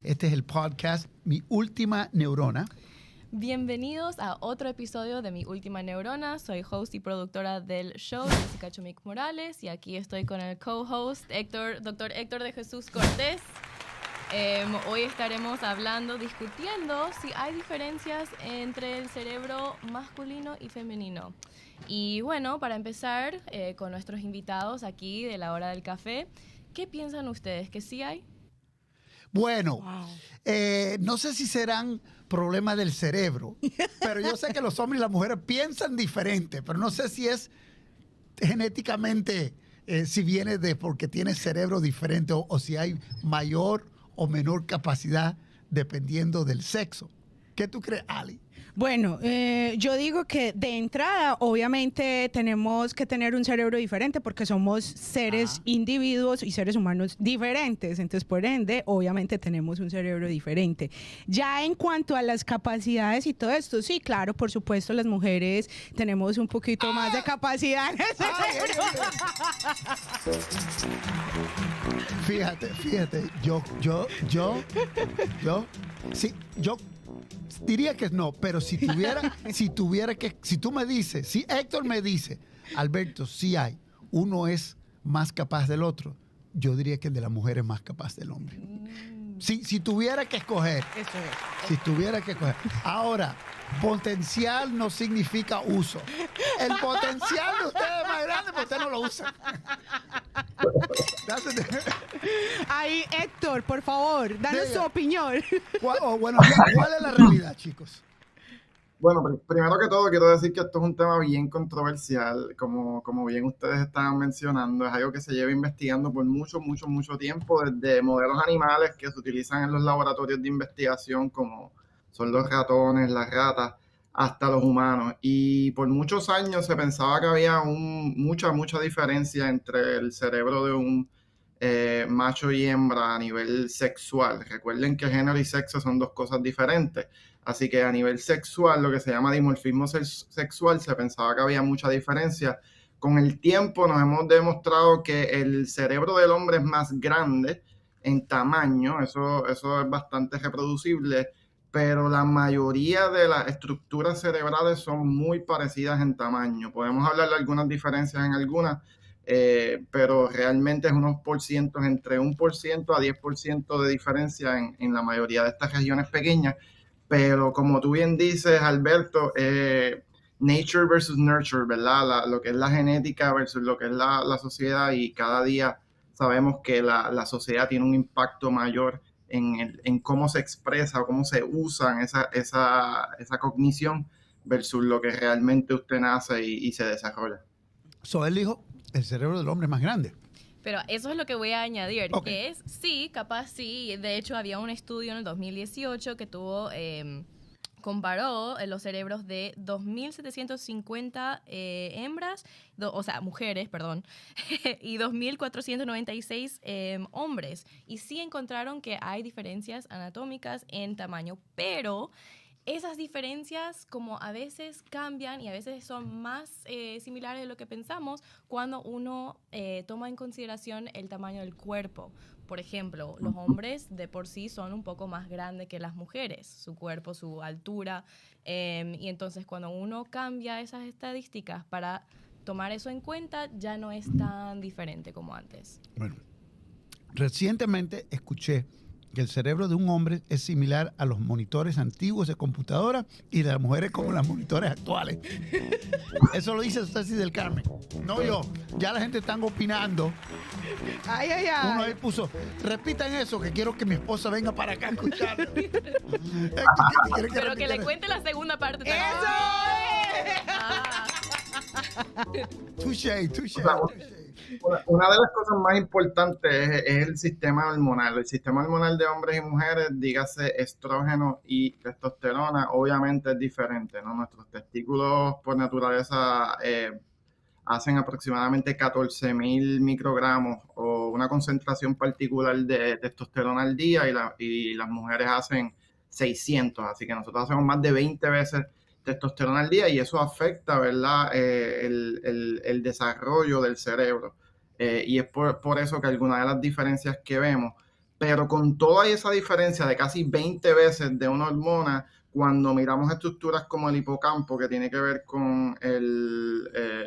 Este es el podcast Mi Última Neurona. Bienvenidos a otro episodio de Mi Última Neurona. Soy host y productora del show, Jessica Chomic Morales, y aquí estoy con el co-host, Dr. Héctor de Jesús Cortés. Hoy estaremos discutiendo si hay diferencias entre el cerebro masculino y femenino. Y bueno, para empezar con nuestros invitados aquí de la hora del café, ¿qué piensan ustedes? ¿Que sí hay? Bueno, no sé si serán problemas del cerebro, pero yo sé que los hombres y las mujeres piensan diferente, pero no sé si es genéticamente, si viene de porque tienes cerebro diferente o si hay mayor o menor capacidad dependiendo del sexo. ¿Qué tú crees, Ali? Bueno, yo digo que de entrada, obviamente, tenemos que tener un cerebro diferente porque somos seres individuos y seres humanos diferentes. Entonces, por ende, obviamente tenemos un cerebro diferente. Ya en cuanto a las capacidades y todo esto, sí, claro, por supuesto, las mujeres tenemos un poquito más de capacidad en el cerebro. Fíjate, yo diría que no, pero si tú me dices, si Héctor me dice, Alberto, sí hay, uno es más capaz del otro, yo diría que el de la mujer es más capaz del hombre. Si tuviera que escoger. Eso es. Si tuviera que escoger. Ahora, potencial no significa uso. El potencial de ustedes es más grande, pero ustedes no lo usan. Ahí, Héctor, por favor, danos su opinión. ¿Cuál es la realidad, chicos? Bueno, primero que todo quiero decir que esto es un tema bien controversial, como bien ustedes estaban mencionando, es algo que se lleva investigando por mucho tiempo, desde modelos animales que se utilizan en los laboratorios de investigación, como son los ratones, las ratas, hasta los humanos. Y por muchos años se pensaba que había mucha diferencia entre el cerebro de un macho y hembra a nivel sexual. Recuerden que género y sexo son dos cosas diferentes. Así que a nivel sexual, lo que se llama dimorfismo sexual, se pensaba que había mucha diferencia. Con el tiempo nos hemos demostrado que el cerebro del hombre es más grande en tamaño, eso es bastante reproducible, pero la mayoría de las estructuras cerebrales son muy parecidas en tamaño. Podemos hablar de algunas diferencias en algunas, pero realmente es unos porcientos, entre 1% a 10% de diferencia en la mayoría de estas regiones pequeñas. Pero como tú bien dices, Alberto, nature versus nurture, ¿verdad? Lo que es la genética versus lo que es la sociedad, y cada día sabemos que la sociedad tiene un impacto mayor en cómo se expresa o cómo se usa esa cognición versus lo que realmente usted nace y se desarrolla. Él dijo, el cerebro del hombre es más grande. Pero eso es lo que voy a añadir, Okay. que es, sí, capaz sí. De hecho, había un estudio en el 2018 que comparó los cerebros de 2.750 hembras, mujeres, perdón, y 2.496 hombres. Y sí encontraron que hay diferencias anatómicas en tamaño, pero esas diferencias como a veces cambian y a veces son más similares de lo que pensamos cuando uno toma en consideración el tamaño del cuerpo. Por ejemplo, los hombres de por sí son un poco más grandes que las mujeres, su cuerpo, su altura, y entonces cuando uno cambia esas estadísticas para tomar eso en cuenta, ya no es tan diferente como antes. Bueno, recientemente escuché que el cerebro de un hombre es similar a los monitores antiguos de computadora y de las mujeres como las monitores actuales. Eso lo dice Ceci del Carmen, no yo. Ya la gente está opinando. Ay. Uno ahí puso, repitan eso, que quiero que mi esposa venga para acá a escucharlo. Pero que le cuente la segunda parte también. Touché. Una de las cosas más importantes es el sistema hormonal. El sistema hormonal de hombres y mujeres, dígase estrógeno y testosterona, obviamente es diferente, ¿no? Nuestros testículos por naturaleza hacen aproximadamente 14,000 microgramos o una concentración particular de testosterona al día, y las mujeres hacen 600, así que nosotros hacemos más de 20 veces testosterona al día, y eso afecta, ¿verdad? El desarrollo del cerebro, y es por eso que algunas de las diferencias que vemos, pero con toda esa diferencia de casi 20 veces de una hormona, cuando miramos estructuras como el hipocampo, que tiene que ver con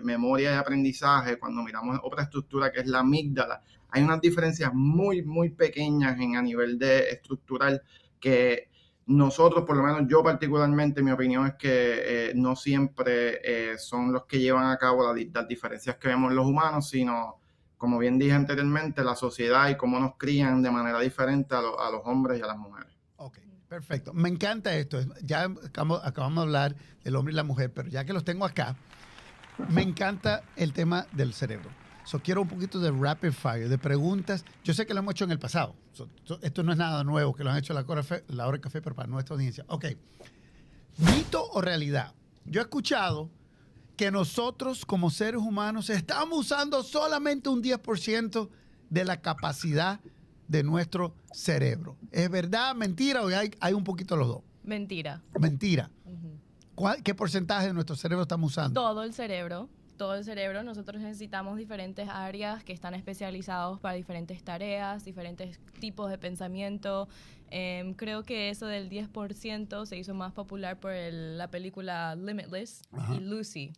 memoria y aprendizaje, cuando miramos otra estructura que es la amígdala, hay unas diferencias muy, muy pequeñas a nivel de estructural que nosotros, por lo menos yo particularmente, mi opinión es que no siempre son los que llevan a cabo las diferencias que vemos en los humanos, sino, como bien dije anteriormente, la sociedad y cómo nos crían de manera diferente a los hombres y a las mujeres. Ok, perfecto. Me encanta esto. Ya acabamos de hablar del hombre y la mujer, pero ya que los tengo acá, me encanta el tema del cerebro. Quiero un poquito de rapid fire, de preguntas. Yo sé que lo hemos hecho en el pasado. Esto no es nada nuevo, que lo han hecho la hora de café, pero para nuestra audiencia. Ok. ¿Mito o realidad? Yo he escuchado que nosotros como seres humanos estamos usando solamente un 10% de la capacidad de nuestro cerebro. ¿Es verdad, mentira o hay un poquito de los dos? Mentira. Mentira. ¿Qué porcentaje de nuestro cerebro estamos usando? Todo el cerebro. Todo el cerebro. Nosotros necesitamos diferentes áreas que están especializados para diferentes tareas, diferentes tipos de pensamiento. Creo que eso del 10% se hizo más popular por la película Limitless y Lucy,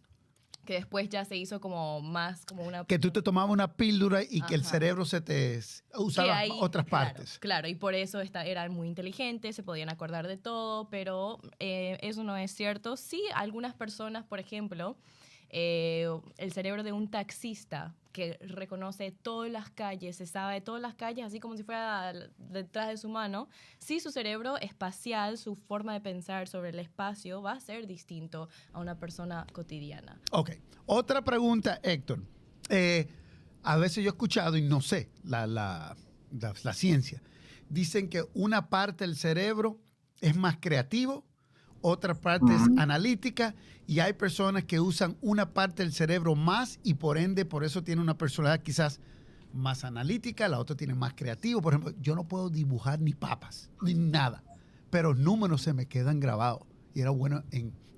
que después ya se hizo como más como una... Que tú te tomabas una píldora y que el cerebro se te usaba otras partes. Claro, y por eso eran muy inteligentes, se podían acordar de todo, pero eso no es cierto. Sí, algunas personas, por ejemplo, el cerebro de un taxista que reconoce todas las calles, se sabe de todas las calles, así como si fuera detrás de su mano, sí, su cerebro espacial, su forma de pensar sobre el espacio va a ser distinto a una persona cotidiana. Ok. Otra pregunta, Héctor. A veces yo he escuchado, y no sé, la ciencia, dicen que una parte del cerebro es más creativo, otra parte es analítica, y hay personas que usan una parte del cerebro más y por ende, por eso tiene una personalidad quizás más analítica, la otra tiene más creativo. Por ejemplo, yo no puedo dibujar ni papas, ni nada, pero números se me quedan grabados. Y era bueno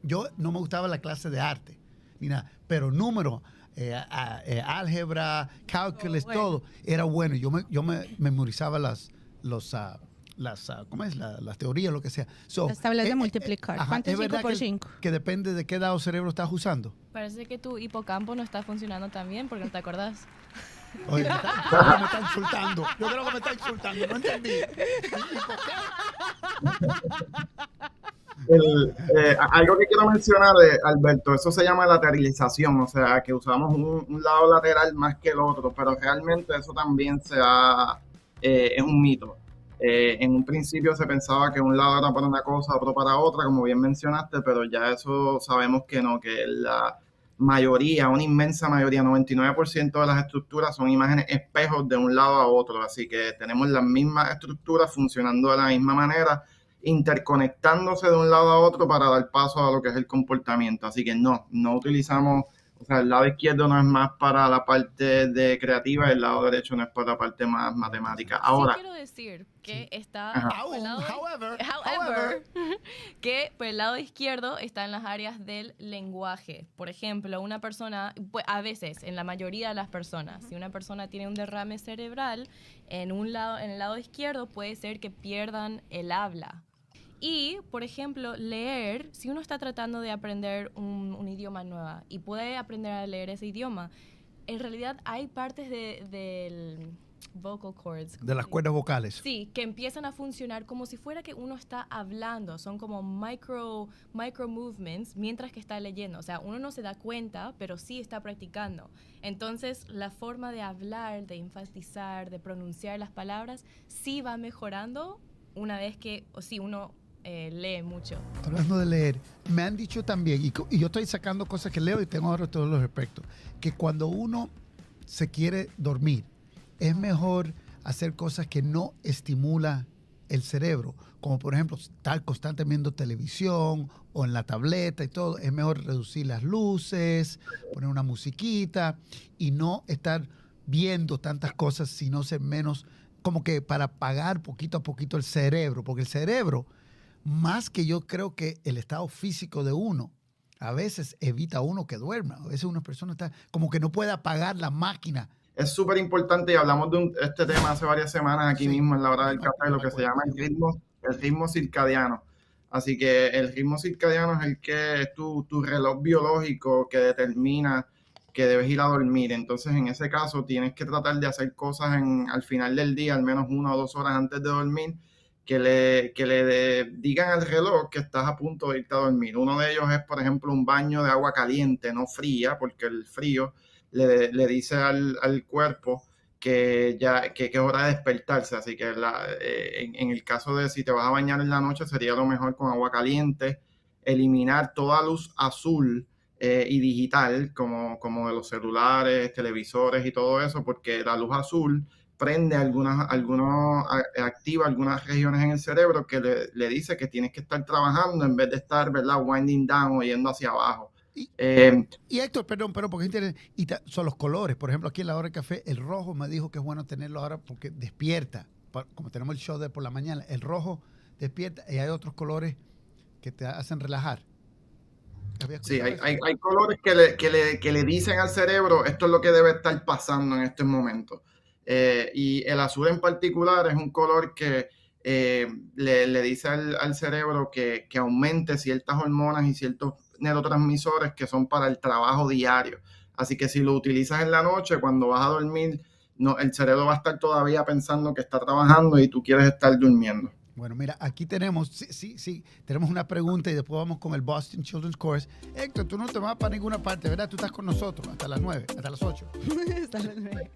yo no me gustaba la clase de arte, ni nada, pero números, álgebra, cálculos, todo, era bueno. Yo me memorizaba las teorías, lo que sea. Las tablas de multiplicar. ¿Cuánto es 5 por 5? Que depende de qué lado cerebro estás usando. Parece que tu hipocampo no está funcionando tan bien porque no te acordás. Oye, me está insultando. Yo creo que me está insultando. No entendí. ¿Y por qué? Algo que quiero mencionar, Alberto, eso se llama lateralización, o sea, que usamos un lado lateral más que el otro, pero realmente eso también es un mito. En un principio se pensaba que un lado era para una cosa, otro para otra, como bien mencionaste, pero ya eso sabemos que no, que la mayoría, una inmensa mayoría, 99% de las estructuras son imágenes espejos de un lado a otro, así que tenemos las mismas estructuras funcionando de la misma manera, interconectándose de un lado a otro para dar paso a lo que es el comportamiento, así que no utilizamos... O sea, el lado izquierdo no es más para la parte de creativa, el lado derecho no es para la parte más matemática. Ahora, sí quiero decir que está... However, que por el lado izquierdo está en las áreas del lenguaje. Por ejemplo, una persona, pues, a veces, en la mayoría de las personas, si una persona tiene un derrame cerebral, en el lado izquierdo puede ser que pierdan el habla. Y, por ejemplo, leer, si uno está tratando de aprender un idioma nuevo y puede aprender a leer ese idioma, en realidad hay partes del vocal cords. De las cuerdas vocales. Sí, que empiezan a funcionar como si fuera que uno está hablando. Son como micro movements mientras que está leyendo. O sea, uno no se da cuenta, pero sí está practicando. Entonces, la forma de hablar, de enfatizar, de pronunciar las palabras, sí va mejorando una vez que, uno lee mucho. Hablando de leer, me han dicho también, y yo estoy sacando cosas que leo y tengo ahora todos los respectos, que cuando uno se quiere dormir, es mejor hacer cosas que no estimulan el cerebro, como por ejemplo estar constantemente viendo televisión o en la tableta y todo. Es mejor reducir las luces, poner una musiquita y no estar viendo tantas cosas, sino ser menos, como que para apagar poquito a poquito el cerebro, porque el cerebro, más que yo creo que el estado físico de uno, a veces evita a uno que duerma. A veces una persona está como que no puede apagar la máquina. es súper importante y hablamos de este tema hace varias semanas aquí mismo en la hora del café, lo que se llama el ritmo circadiano. Así que el ritmo circadiano es el que es tu reloj biológico que determina que debes ir a dormir. Entonces, en ese caso, tienes que tratar de hacer cosas al final del día, al menos 1 o 2 horas antes de dormir, que le digan al reloj que estás a punto de irte a dormir. Uno de ellos es, por ejemplo, un baño de agua caliente, no fría, porque el frío le dice al cuerpo que es hora de despertarse. Así que en el caso de si te vas a bañar en la noche, sería lo mejor con agua caliente, eliminar toda luz azul y digital, como de los celulares, televisores y todo eso, porque la luz azul prende activa algunas regiones en el cerebro que le dice que tienes que estar trabajando en vez de estar, ¿verdad?, winding down o yendo hacia abajo. Y Héctor, perdón, porque son los colores. Por ejemplo, aquí en la hora del café, el rojo me dijo que es bueno tenerlo ahora porque despierta. Como tenemos el show de por la mañana, el rojo despierta y hay otros colores que te hacen relajar. Sí, hay colores que le dicen al cerebro esto es lo que debe estar pasando en estos momentos. Y el azul en particular es un color que le dice al cerebro que aumente ciertas hormonas y ciertos neurotransmisores que son para el trabajo diario. Así que si lo utilizas en la noche, cuando vas a dormir, el cerebro va a estar todavía pensando que está trabajando y tú quieres estar durmiendo. Bueno, mira, aquí tenemos, tenemos una pregunta y después vamos con el Boston Children's Chorus. Héctor, tú no te vas para ninguna parte, ¿verdad? Tú estás con nosotros hasta las 9, hasta las 8. Hasta las 9.